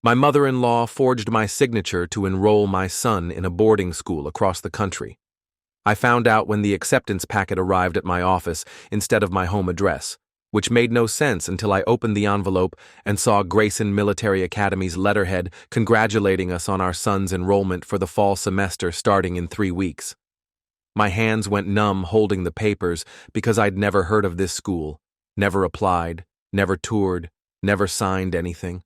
My mother-in-law forged my signature to enroll my son in a boarding school across the country. I found out when the acceptance packet arrived at my office instead of my home address, which made no sense until I opened the envelope and saw Grayson Military Academy's letterhead congratulating us on our son's enrollment for the fall semester starting in 3 weeks. My hands went numb holding the papers because I'd never heard of this school, never applied, never toured, never signed anything.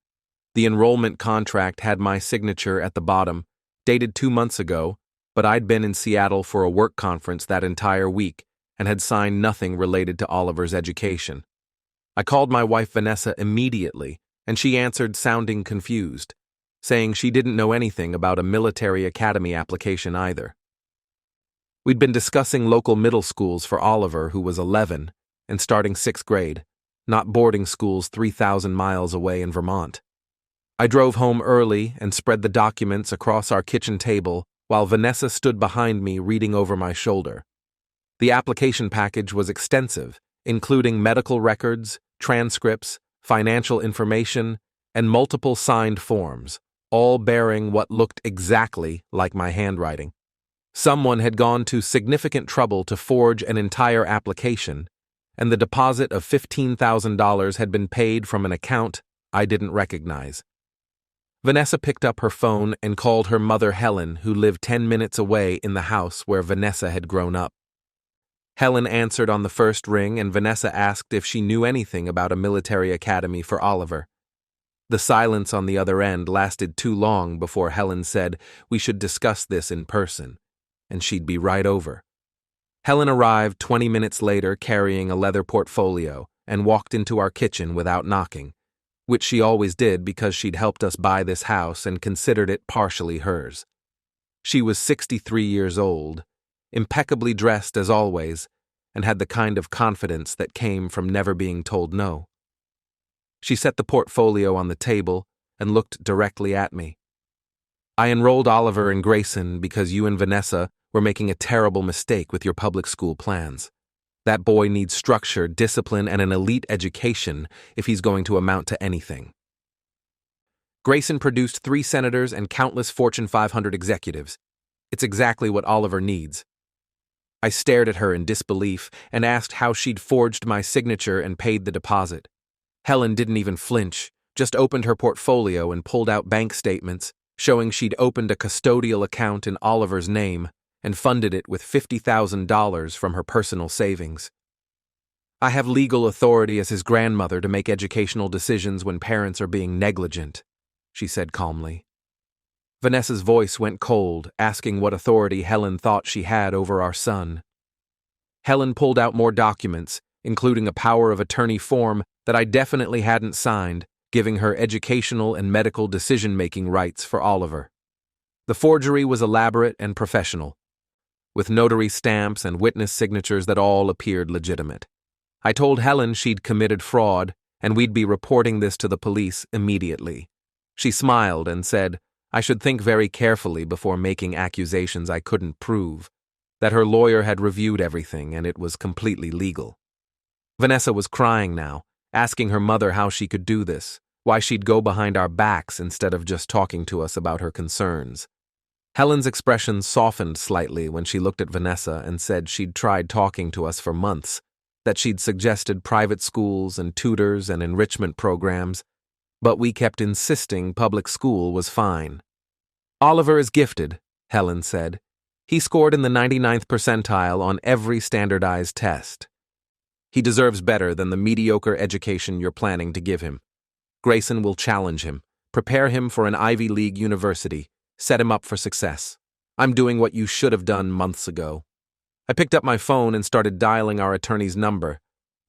The enrollment contract had my signature at the bottom, dated 2 months ago, but I'd been in Seattle for a work conference that entire week and had signed nothing related to Oliver's education. I called my wife Vanessa immediately, and she answered sounding confused, saying she didn't know anything about a military academy application either. We'd been discussing local middle schools for Oliver, who was 11, and starting 6th grade, not boarding schools 3,000 miles away in Vermont. I drove home early and spread the documents across our kitchen table while Vanessa stood behind me reading over my shoulder. The application package was extensive, including medical records, transcripts, financial information, and multiple signed forms, all bearing what looked exactly like my handwriting. Someone had gone to significant trouble to forge an entire application, and the deposit of $15,000 had been paid from an account I didn't recognize. Vanessa picked up her phone and called her mother Helen, who lived 10 minutes away in the house where Vanessa had grown up. Helen answered on the first ring, and Vanessa asked if she knew anything about a military academy for Oliver. The silence on the other end lasted too long before Helen said we should discuss this in person, and she'd be right over. Helen arrived 20 minutes later carrying a leather portfolio and walked into our kitchen without knocking, which she always did because she'd helped us buy this house and considered it partially hers. She was 63 years old, impeccably dressed as always, and had the kind of confidence that came from never being told no. She set the portfolio on the table and looked directly at me. "I enrolled Oliver and Grayson because you and Vanessa were making a terrible mistake with your public school plans. That boy needs structure, discipline, and an elite education if he's going to amount to anything." Grayson produced 3 senators and countless Fortune 500 executives. It's exactly what Oliver needs. I stared at her in disbelief and asked how she'd forged my signature and paid the deposit. Helen didn't even flinch, just opened her portfolio and pulled out bank statements showing she'd opened a custodial account in Oliver's name and funded it with $50,000 from her personal savings. "I have legal authority as his grandmother to make educational decisions when parents are being negligent," she said calmly. Vanessa's voice went cold, asking what authority Helen thought she had over our son. Helen pulled out more documents, including a power of attorney form that I definitely hadn't signed, giving her educational and medical decision-making rights for Oliver. The forgery was elaborate and professional, with notary stamps and witness signatures that all appeared legitimate. I told Helen she'd committed fraud, and we'd be reporting this to the police immediately. She smiled and said I should think very carefully before making accusations I couldn't prove, that her lawyer had reviewed everything and it was completely legal. Vanessa was crying now, asking her mother how she could do this, why she'd go behind our backs instead of just talking to us about her concerns. Helen's expression softened slightly when she looked at Vanessa and said she'd tried talking to us for months, that she'd suggested private schools and tutors and enrichment programs, but we kept insisting public school was fine. "Oliver is gifted," Helen said. "He scored in the 99th percentile on every standardized test. He deserves better than the mediocre education you're planning to give him. Grayson will challenge him, prepare him for an Ivy League university, set him up for success. I'm doing what you should have done months ago." I picked up my phone and started dialing our attorney's number,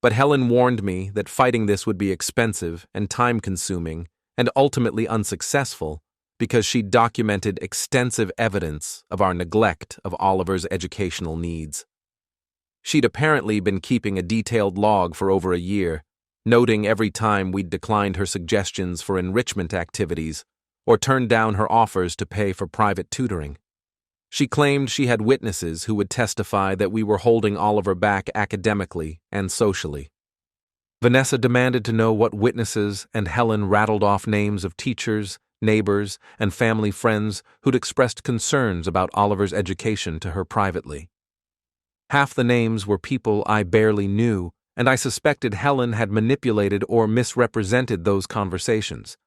but Helen warned me that fighting this would be expensive and time-consuming and ultimately unsuccessful because she'd documented extensive evidence of our neglect of Oliver's educational needs. She'd apparently been keeping a detailed log for over a year, noting every time we'd declined her suggestions for enrichment activities or turned down her offers to pay for private tutoring. She claimed she had witnesses who would testify that we were holding Oliver back academically and socially. Vanessa demanded to know what witnesses, and Helen rattled off names of teachers, neighbors, and family friends who'd expressed concerns about Oliver's education to her privately. Half the names were people I barely knew, and I suspected Helen had manipulated or misrepresented those conversations.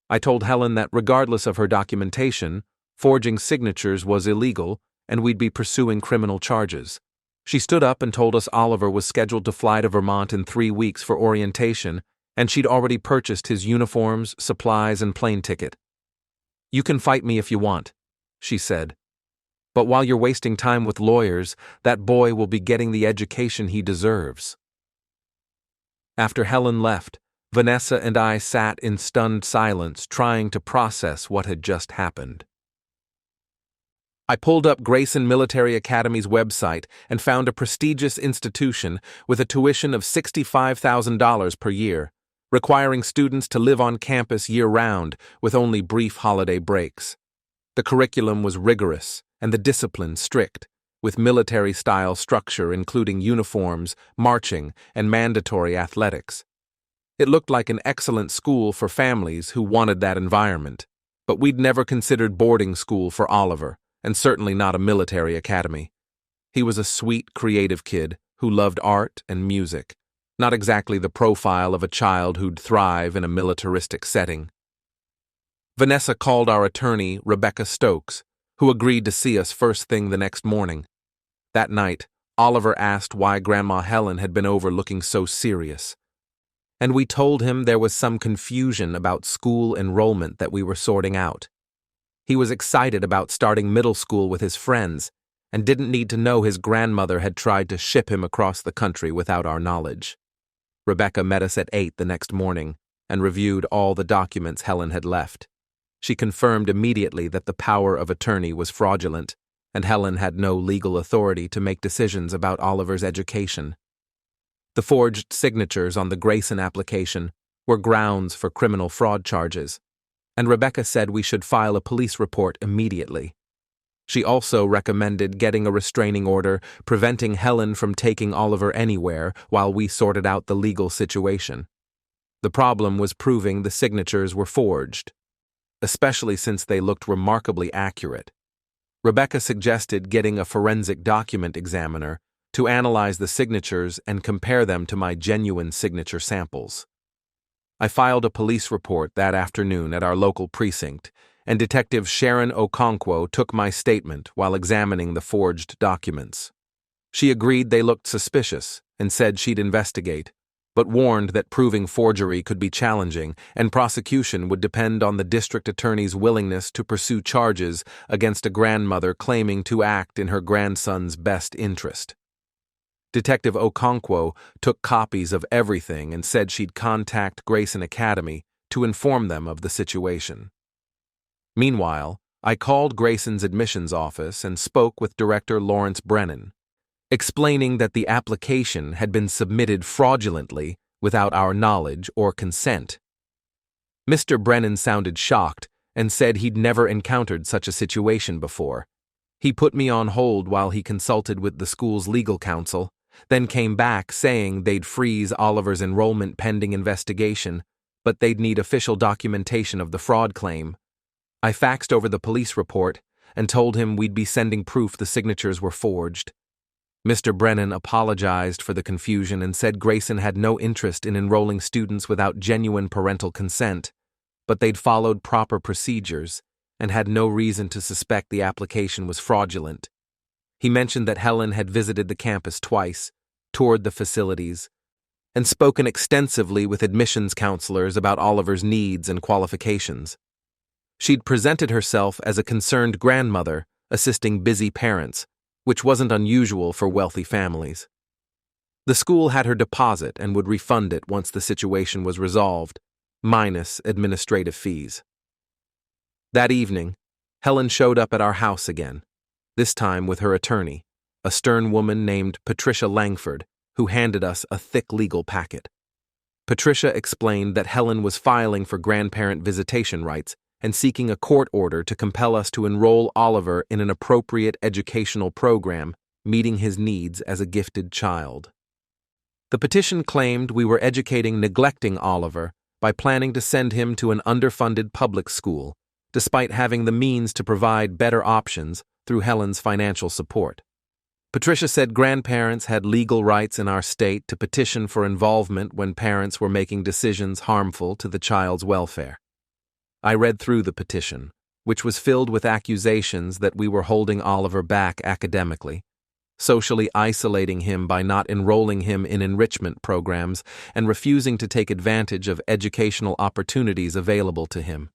I told Helen that regardless of her documentation, forging signatures was illegal and we'd be pursuing criminal charges. She stood up and told us Oliver was scheduled to fly to Vermont in 3 weeks for orientation, and she'd already purchased his uniforms, supplies, and plane ticket. "You can fight me if you want," she said. "But while you're wasting time with lawyers, that boy will be getting the education he deserves." After Helen left, Vanessa and I sat in stunned silence trying to process what had just happened. I pulled up Grayson Military Academy's website and found a prestigious institution with a tuition of $65,000 per year, requiring students to live on campus year-round with only brief holiday breaks. The curriculum was rigorous and the discipline strict, with military-style structure including uniforms, marching, and mandatory athletics. It looked like an excellent school for families who wanted that environment, but we'd never considered boarding school for Oliver, and certainly not a military academy. He was a sweet, creative kid who loved art and music, not exactly the profile of a child who'd thrive in a militaristic setting. Vanessa called our attorney, Rebecca Stokes, who agreed to see us first thing the next morning. That night, Oliver asked why Grandma Helen had been over looking so serious, and we told him there was some confusion about school enrollment that we were sorting out. He was excited about starting middle school with his friends and didn't need to know his grandmother had tried to ship him across the country without our knowledge. Rebecca met us at 8 the next morning and reviewed all the documents Helen had left. She confirmed immediately that the power of attorney was fraudulent, and Helen had no legal authority to make decisions about Oliver's education. The forged signatures on the Grayson application were grounds for criminal fraud charges, and Rebecca said we should file a police report immediately. She also recommended getting a restraining order preventing Helen from taking Oliver anywhere while we sorted out the legal situation. The problem was proving the signatures were forged, especially since they looked remarkably accurate. Rebecca suggested getting a forensic document examiner to analyze the signatures and compare them to my genuine signature samples. I filed a police report that afternoon at our local precinct, and Detective Sharon Okonkwo took my statement while examining the forged documents. She agreed they looked suspicious and said she'd investigate, but warned that proving forgery could be challenging and prosecution would depend on the district attorney's willingness to pursue charges against a grandmother claiming to act in her grandson's best interest. Detective Okonkwo took copies of everything and said she'd contact Grayson Academy to inform them of the situation. Meanwhile, I called Grayson's admissions office and spoke with Director Lawrence Brennan, explaining that the application had been submitted fraudulently without our knowledge or consent. Mr. Brennan sounded shocked and said he'd never encountered such a situation before. He put me on hold while he consulted with the school's legal counsel, then came back saying they'd freeze Oliver's enrollment pending investigation, but they'd need official documentation of the fraud claim. I faxed over the police report and told him we'd be sending proof the signatures were forged. Mr. Brennan apologized for the confusion and said Grayson had no interest in enrolling students without genuine parental consent, but they'd followed proper procedures and had no reason to suspect the application was fraudulent. He mentioned that Helen had visited the campus twice, toured the facilities, and spoken extensively with admissions counselors about Oliver's needs and qualifications. She'd presented herself as a concerned grandmother assisting busy parents, which wasn't unusual for wealthy families. The school had her deposit and would refund it once the situation was resolved, minus administrative fees. That evening, Helen showed up at our house again, this time with her attorney, a stern woman named Patricia Langford, who handed us a thick legal packet. Patricia explained that Helen was filing for grandparent visitation rights and seeking a court order to compel us to enroll Oliver in an appropriate educational program, meeting his needs as a gifted child. The petition claimed we were neglecting Oliver by planning to send him to an underfunded public school despite having the means to provide better options through Helen's financial support. Patricia said grandparents had legal rights in our state to petition for involvement when parents were making decisions harmful to the child's welfare. I read through the petition, which was filled with accusations that we were holding Oliver back academically, socially isolating him by not enrolling him in enrichment programs, and refusing to take advantage of educational opportunities available to him.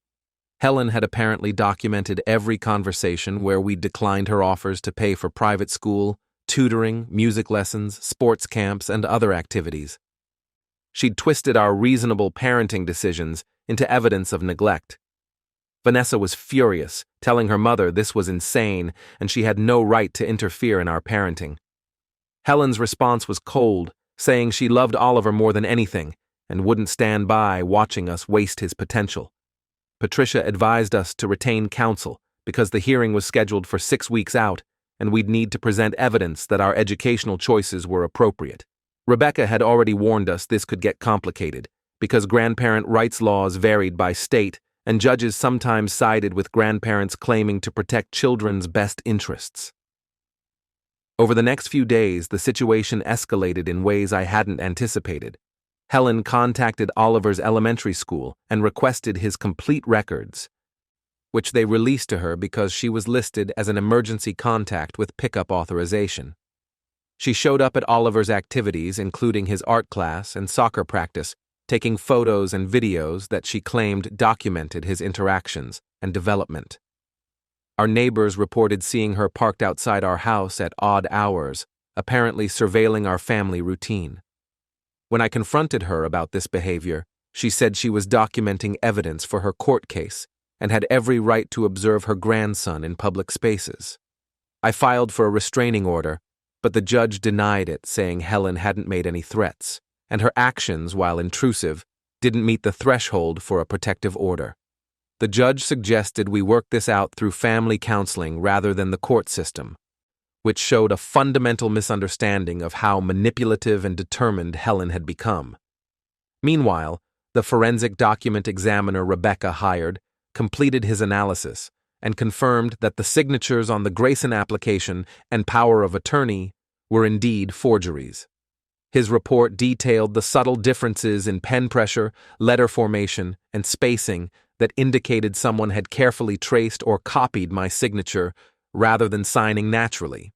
Helen had apparently documented every conversation where we declined her offers to pay for private school, tutoring, music lessons, sports camps, and other activities. She'd twisted our reasonable parenting decisions into evidence of neglect. Vanessa was furious, telling her mother this was insane and she had no right to interfere in our parenting. Helen's response was cold, saying she loved Oliver more than anything and wouldn't stand by watching us waste his potential. Patricia advised us to retain counsel because the hearing was scheduled for 6 weeks out and we'd need to present evidence that our educational choices were appropriate. Rebecca had already warned us this could get complicated because grandparent rights laws varied by state and judges sometimes sided with grandparents claiming to protect children's best interests. Over the next few days, the situation escalated in ways I hadn't anticipated. Helen contacted Oliver's elementary school and requested his complete records, which they released to her because she was listed as an emergency contact with pickup authorization. She showed up at Oliver's activities, including his art class and soccer practice, taking photos and videos that she claimed documented his interactions and development. Our neighbors reported seeing her parked outside our house at odd hours, apparently surveilling our family routine. When I confronted her about this behavior, she said she was documenting evidence for her court case and had every right to observe her grandson in public spaces. I filed for a restraining order, but the judge denied it, saying Helen hadn't made any threats, and her actions, while intrusive, didn't meet the threshold for a protective order. The judge suggested we work this out through family counseling rather than the court system, which showed a fundamental misunderstanding of how manipulative and determined Helen had become. Meanwhile, the forensic document examiner Rebecca hired completed his analysis and confirmed that the signatures on the Grayson application and power of attorney were indeed forgeries. His report detailed the subtle differences in pen pressure, letter formation, and spacing that indicated someone had carefully traced or copied my signature rather than signing naturally.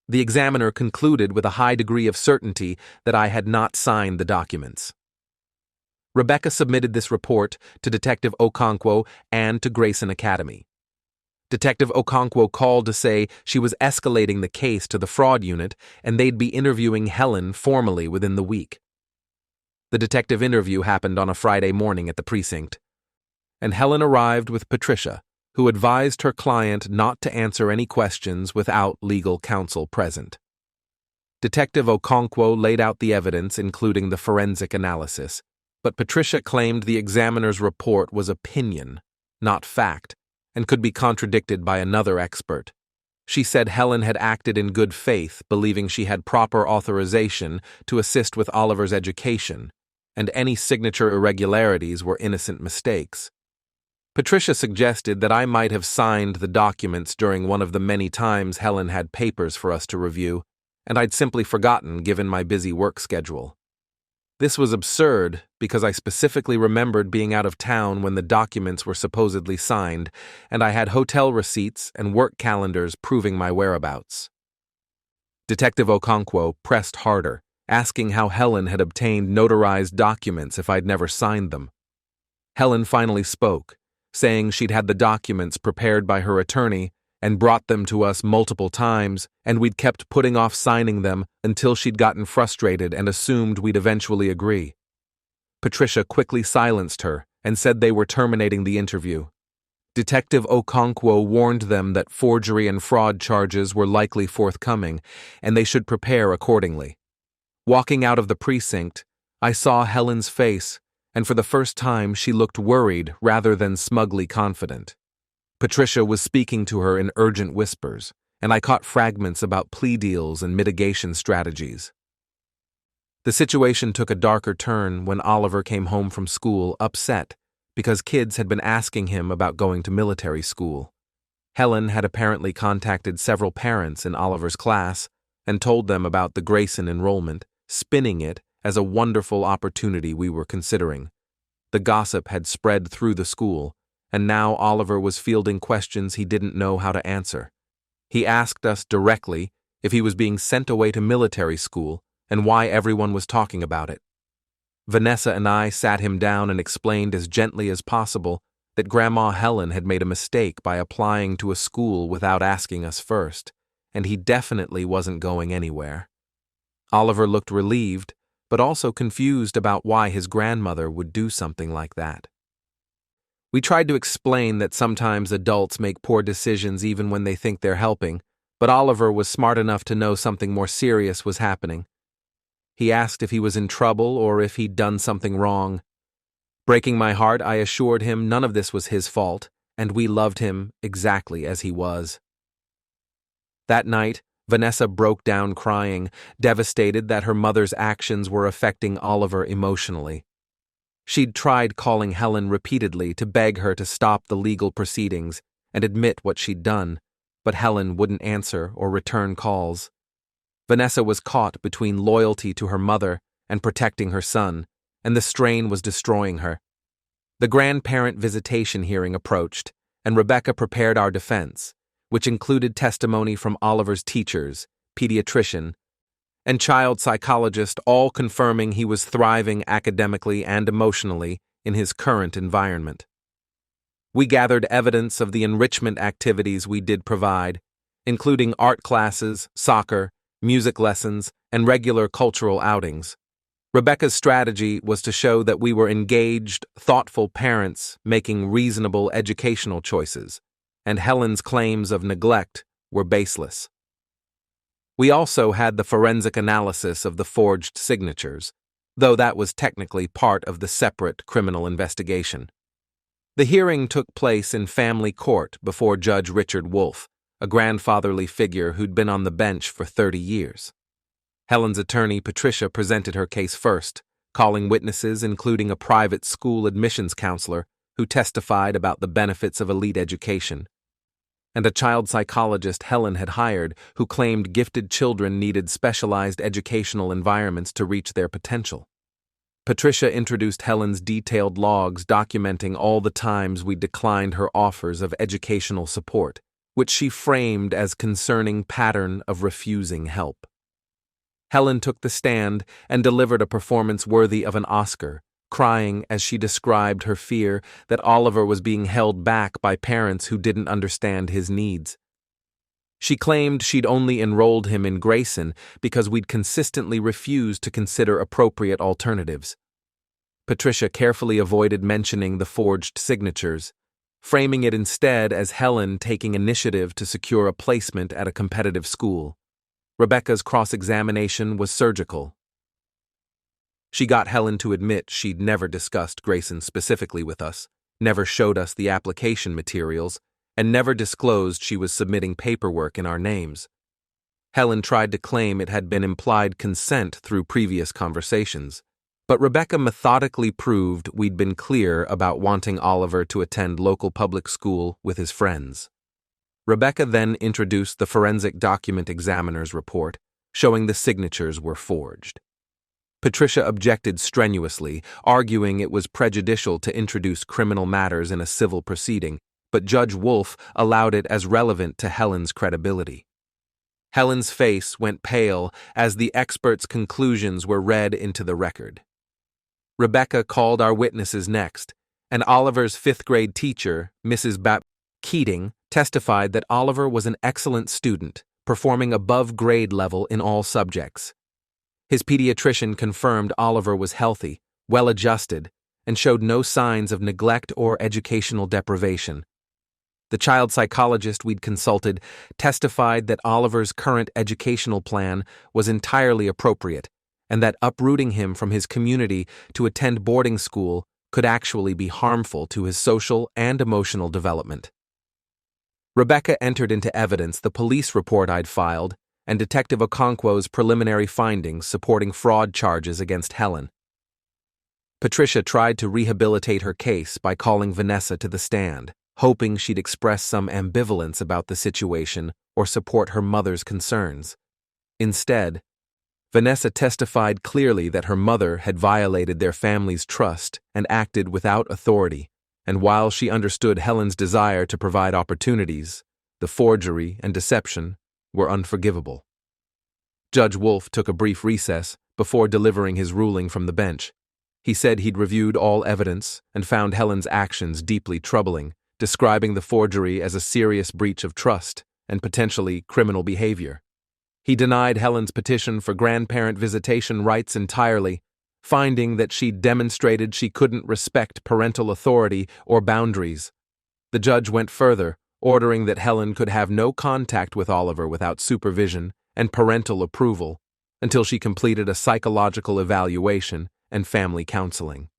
The examiner concluded with a high degree of certainty that I had not signed the documents. Rebecca submitted this report to Detective Okonkwo and to Grayson Academy. Detective Okonkwo called to say she was escalating the case to the fraud unit and they'd be interviewing Helen formally within the week. The detective interview happened on a Friday morning at the precinct, and Helen arrived with Patricia, who advised her client not to answer any questions without legal counsel present. Detective Okonkwo laid out the evidence, including the forensic analysis, but Patricia claimed the examiner's report was opinion, not fact, and could be contradicted by another expert. She said Helen had acted in good faith, believing she had proper authorization to assist with Oliver's education, and any signature irregularities were innocent mistakes. Patricia suggested that I might have signed the documents during one of the many times Helen had papers for us to review, and I'd simply forgotten given my busy work schedule. This was absurd because I specifically remembered being out of town when the documents were supposedly signed, and I had hotel receipts and work calendars proving my whereabouts. Detective Okonkwo pressed harder, asking how Helen had obtained notarized documents if I'd never signed them. Helen finally spoke, saying she'd had the documents prepared by her attorney and brought them to us multiple times, and we'd kept putting off signing them until she'd gotten frustrated and assumed we'd eventually agree. Patricia quickly silenced her and said they were terminating the interview. Detective Okonkwo warned them that forgery and fraud charges were likely forthcoming, and they should prepare accordingly. Walking out of the precinct, I saw Helen's face, and for the first time she looked worried rather than smugly confident. Patricia was speaking to her in urgent whispers, and I caught fragments about plea deals and mitigation strategies. The situation took a darker turn when Oliver came home from school upset because kids had been asking him about going to military school. Helen had apparently contacted several parents in Oliver's class and told them about the Grayson enrollment, spinning it as a wonderful opportunity we were considering. The gossip had spread through the school, and now Oliver was fielding questions he didn't know how to answer. He asked us directly if he was being sent away to military school and why everyone was talking about it. Vanessa and I sat him down and explained as gently as possible that Grandma Helen had made a mistake by applying to a school without asking us first, and he definitely wasn't going anywhere. Oliver looked relieved, but also confused about why his grandmother would do something like that. We tried to explain that sometimes adults make poor decisions even when they think they're helping, but Oliver was smart enough to know something more serious was happening. He asked if he was in trouble or if he'd done something wrong. Breaking my heart, I assured him none of this was his fault, and we loved him exactly as he was. That night, Vanessa broke down crying, devastated that her mother's actions were affecting Oliver emotionally. She'd tried calling Helen repeatedly to beg her to stop the legal proceedings and admit what she'd done, but Helen wouldn't answer or return calls. Vanessa was caught between loyalty to her mother and protecting her son, and the strain was destroying her. The grandparent visitation hearing approached, and Rebecca prepared our defense, which included testimony from Oliver's teachers, pediatrician, and child psychologist, all confirming he was thriving academically and emotionally in his current environment. We gathered evidence of the enrichment activities we did provide, including art classes, soccer, music lessons, and regular cultural outings. Rebecca's strategy was to show that we were engaged, thoughtful parents making reasonable educational choices, and Helen's claims of neglect were baseless. We also had the forensic analysis of the forged signatures, though that was technically part of the separate criminal investigation. The hearing took place in family court before Judge Richard Wolfe, a grandfatherly figure who'd been on the bench for 30 years. Helen's attorney, Patricia, presented her case first, calling witnesses including a private school admissions counselor who testified about the benefits of elite education, and a child psychologist Helen had hired who claimed gifted children needed specialized educational environments to reach their potential. Patricia introduced Helen's detailed logs documenting all the times we declined her offers of educational support, which she framed as concerning pattern of refusing help. Helen took the stand and delivered a performance worthy of an Oscar, crying as she described her fear that Oliver was being held back by parents who didn't understand his needs. She claimed she'd only enrolled him in Grayson because we'd consistently refused to consider appropriate alternatives. Patricia carefully avoided mentioning the forged signatures, framing it instead as Helen taking initiative to secure a placement at a competitive school. Rebecca's cross-examination was surgical. She got Helen to admit she'd never discussed Grayson specifically with us, never showed us the application materials, and never disclosed she was submitting paperwork in our names. Helen tried to claim it had been implied consent through previous conversations, but Rebecca methodically proved we'd been clear about wanting Oliver to attend local public school with his friends. Rebecca then introduced the forensic document examiner's report, showing the signatures were forged. Patricia objected strenuously, arguing it was prejudicial to introduce criminal matters in a civil proceeding, but Judge Wolfe allowed it as relevant to Helen's credibility. Helen's face went pale as the expert's conclusions were read into the record. Rebecca called our witnesses next, and Oliver's fifth-grade teacher, Mrs. Keating, testified that Oliver was an excellent student, performing above grade level in all subjects. His pediatrician confirmed Oliver was healthy, well-adjusted, and showed no signs of neglect or educational deprivation. The child psychologist we'd consulted testified that Oliver's current educational plan was entirely appropriate, and that uprooting him from his community to attend boarding school could actually be harmful to his social and emotional development. Rebecca entered into evidence the police report I'd filed and Detective Okonkwo's preliminary findings supporting fraud charges against Helen. Patricia tried to rehabilitate her case by calling Vanessa to the stand, hoping she'd express some ambivalence about the situation or support her mother's concerns. Instead, Vanessa testified clearly that her mother had violated their family's trust and acted without authority, and while she understood Helen's desire to provide opportunities, the forgery and deception were unforgivable. Judge Wolf took a brief recess before delivering his ruling from the bench. He said he'd reviewed all evidence and found Helen's actions deeply troubling, describing the forgery as a serious breach of trust and potentially criminal behavior. He denied Helen's petition for grandparent visitation rights entirely, finding that she demonstrated she couldn't respect parental authority or boundaries. The judge went further, ordering that Helen could have no contact with Oliver without supervision and parental approval until she completed a psychological evaluation and family counseling.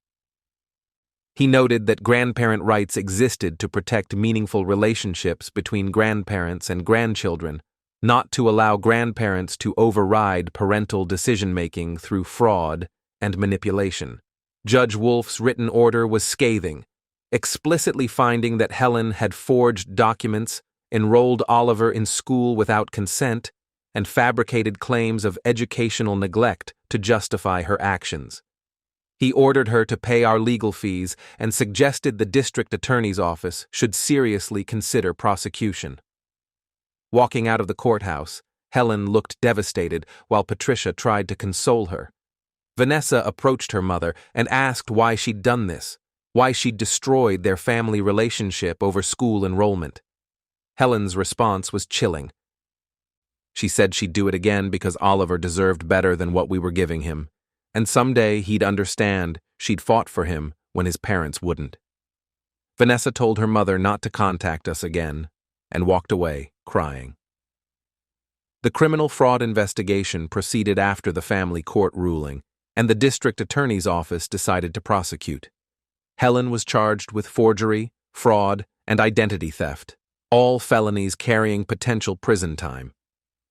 He noted that grandparent rights existed to protect meaningful relationships between grandparents and grandchildren, not to allow grandparents to override parental decision-making through fraud and manipulation. Judge Wolf's written order was scathing, explicitly finding that Helen had forged documents, enrolled Oliver in school without consent, and fabricated claims of educational neglect to justify her actions. He ordered her to pay our legal fees and suggested the district attorney's office should seriously consider prosecution. Walking out of the courthouse, Helen looked devastated while Patricia tried to console her. Vanessa approached her mother and asked why she'd done this, why she'd destroyed their family relationship over school enrollment. Helen's response was chilling. She said she'd do it again because Oliver deserved better than what we were giving him, and someday he'd understand she'd fought for him when his parents wouldn't. Vanessa told her mother not to contact us again and walked away, crying. The criminal fraud investigation proceeded after the family court ruling, and the district attorney's office decided to prosecute. Helen was charged with forgery, fraud, and identity theft, all felonies carrying potential prison time.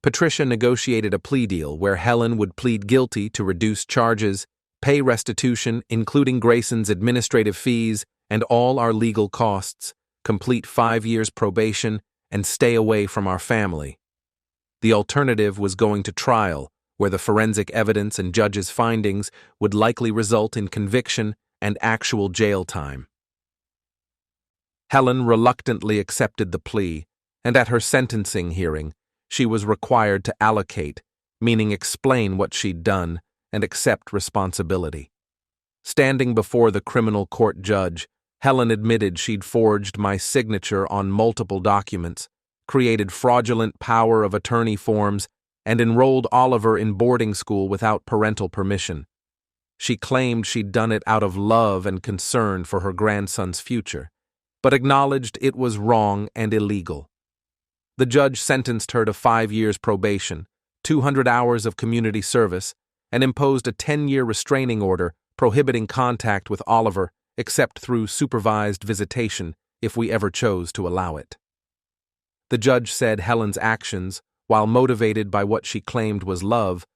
Patricia negotiated a plea deal where Helen would plead guilty to reduce charges, pay restitution, including Grayson's administrative fees and all our legal costs, complete 5 years probation, and stay away from our family. The alternative was going to trial, where the forensic evidence and judges' findings would likely result in conviction and actual jail time. Helen reluctantly accepted the plea, and at her sentencing hearing, she was required to allocate, meaning explain what she'd done and accept responsibility. Standing before the criminal court judge, Helen admitted she'd forged my signature on multiple documents, created fraudulent power of attorney forms, and enrolled Oliver in boarding school without parental permission. She claimed she'd done it out of love and concern for her grandson's future, but acknowledged it was wrong and illegal. The judge sentenced her to 5 years probation, 200 hours of community service, and imposed a 10-year restraining order prohibiting contact with Oliver except through supervised visitation if we ever chose to allow it. The judge said Helen's actions, while motivated by what she claimed was love,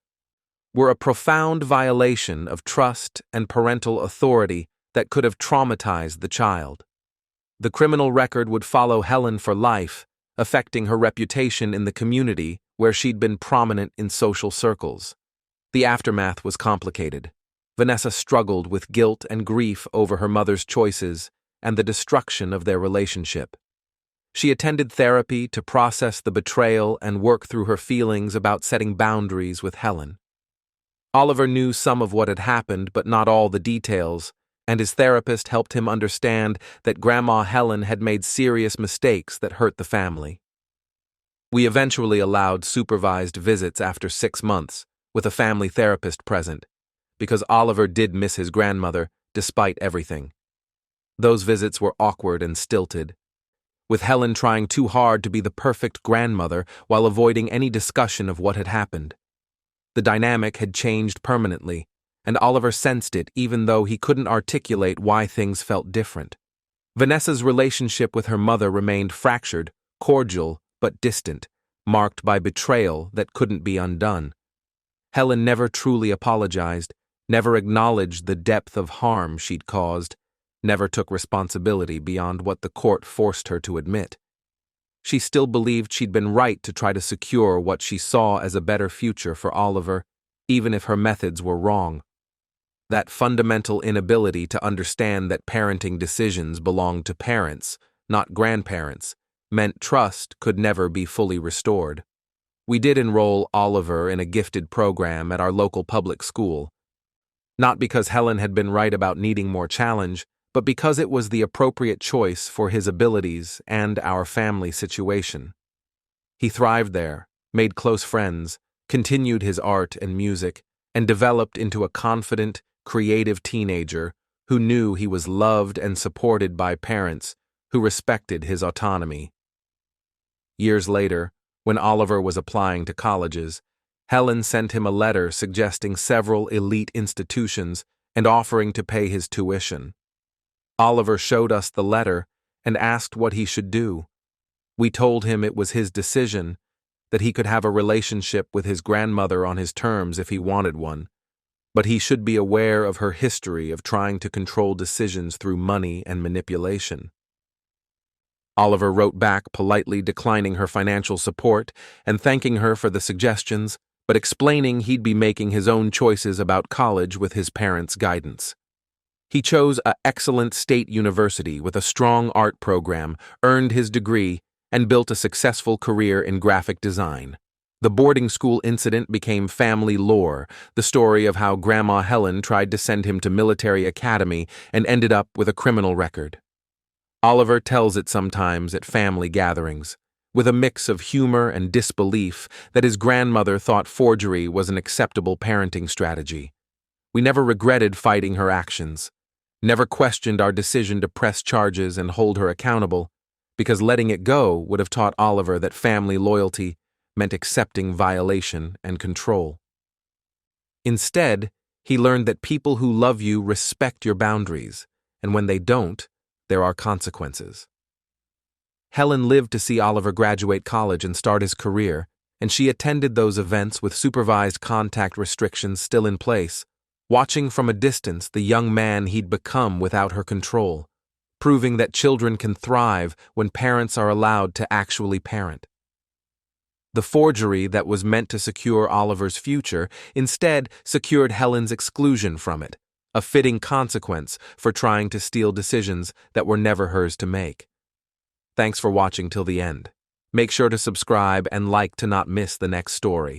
were a profound violation of trust and parental authority that could have traumatized the child. The criminal record would follow Helen for life, affecting her reputation in the community where she'd been prominent in social circles. The aftermath was complicated. Vanessa struggled with guilt and grief over her mother's choices and the destruction of their relationship. She attended therapy to process the betrayal and work through her feelings about setting boundaries with Helen. Oliver knew some of what had happened, but not all the details, and his therapist helped him understand that Grandma Helen had made serious mistakes that hurt the family. We eventually allowed supervised visits after 6 months, with a family therapist present, because Oliver did miss his grandmother, despite everything. Those visits were awkward and stilted, with Helen trying too hard to be the perfect grandmother while avoiding any discussion of what had happened. The dynamic had changed permanently, and Oliver sensed it even though he couldn't articulate why things felt different. Vanessa's relationship with her mother remained fractured, cordial, but distant, marked by betrayal that couldn't be undone. Helen never truly apologized, never acknowledged the depth of harm she'd caused, never took responsibility beyond what the court forced her to admit. She still believed she'd been right to try to secure what she saw as a better future for Oliver, even if her methods were wrong. That fundamental inability to understand that parenting decisions belonged to parents, not grandparents, meant trust could never be fully restored. We did enroll Oliver in a gifted program at our local public school, not because Helen had been right about needing more challenge, but because it was the appropriate choice for his abilities and our family situation. He thrived there, made close friends, continued his art and music, and developed into a confident, creative teenager who knew he was loved and supported by parents who respected his autonomy. Years later, when Oliver was applying to colleges, Helen sent him a letter suggesting several elite institutions and offering to pay his tuition. Oliver showed us the letter and asked what he should do. We told him it was his decision, that he could have a relationship with his grandmother on his terms if he wanted one, but he should be aware of her history of trying to control decisions through money and manipulation. Oliver wrote back politely declining her financial support and thanking her for the suggestions, but explaining he'd be making his own choices about college with his parents' guidance. He chose an excellent state university with a strong art program, earned his degree, and built a successful career in graphic design. The boarding school incident became family lore, the story of how Grandma Helen tried to send him to military academy and ended up with a criminal record. Oliver tells it sometimes at family gatherings, with a mix of humor and disbelief that his grandmother thought forgery was an acceptable parenting strategy. We never regretted fighting her actions, never questioned our decision to press charges and hold her accountable, because letting it go would have taught Oliver that family loyalty meant accepting violation and control. Instead, he learned that people who love you respect your boundaries, and when they don't, there are consequences. Helen lived to see Oliver graduate college and start his career, and she attended those events with supervised contact restrictions still in place, watching from a distance the young man he'd become without her control, proving that children can thrive when parents are allowed to actually parent. The forgery that was meant to secure Oliver's future instead secured Helen's exclusion from it, a fitting consequence for trying to steal decisions that were never hers to make. Thanks for watching till the end. Make sure to subscribe and like to not miss the next story.